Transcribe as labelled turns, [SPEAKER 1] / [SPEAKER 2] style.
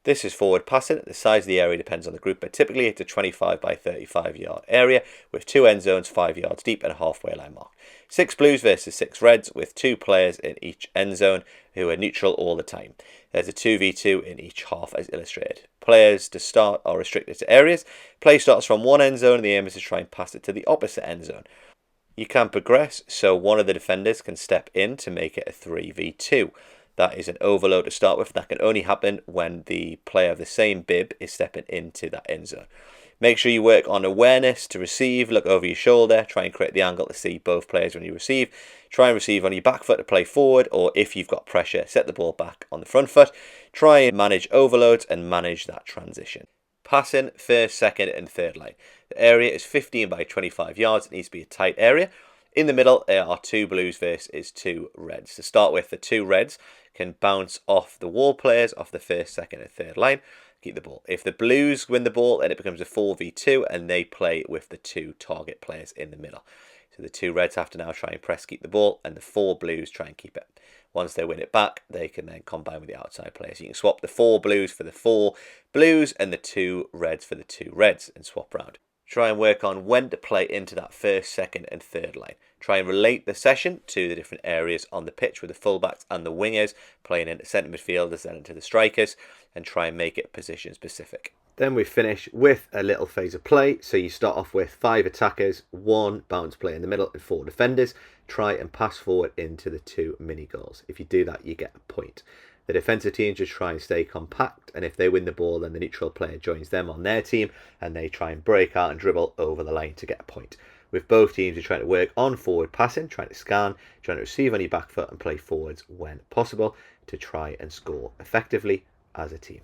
[SPEAKER 1] This is forward passing. The size of the area depends on the group, but typically it's a 25 by 35 yard area with 2 end zones 5 yards deep and a halfway line mark. 6 blues versus 6 reds with 2 players in each end zone who are neutral all the time. There's a 2v2 in each half as illustrated. Players to start are restricted to areas. Play starts from one end zone and the aim is to try and pass it to the opposite end zone. You can progress, so one of the defenders can step in to make it a 3v2. That is an overload to start with. That can only happen when the player of the same bib is stepping into that end zone. Make sure you work on awareness to receive. Look over your shoulder. Try and create the angle to see both players when you receive. Try and receive on your back foot to play forward, or if you've got pressure, set the ball back on the front foot. Try and manage overloads and manage that transition. Passing first, second and third line. The area is 15 by 25 yards. It needs to be a tight area. In the middle, there are 2 blues versus 2 reds. To start with, the 2 reds can bounce off the wall players off the first, second and third line. Keep the ball. If the blues win the ball, then it becomes a 4v2 and they play with the 2 target players in the middle. So the 2 reds have to now try and press keep the ball and the 4 blues try and keep it. Once they win it back, they can then combine with the outside players. You can swap the 4 blues for the 4 blues and the 2 reds for the 2 reds and swap round. Try and work on when to play into that first, second and third line. Try and relate the session to the different areas on the pitch with the fullbacks and the wingers playing into centre midfielders and into the strikers, and try and make it position specific. Then we finish with a little phase of play. So you start off with 5 attackers, 1 bounce player in the middle and 4 defenders. Try and pass forward into the 2 mini goals. If you do that, you get a point. The defensive team just try and stay compact, and if they win the ball, then the neutral player joins them on their team, and they try and break out and dribble over the line to get a point. With both teams, you're trying to work on forward passing, trying to scan, trying to receive on your back foot and play forwards when possible to try and score effectively as a team.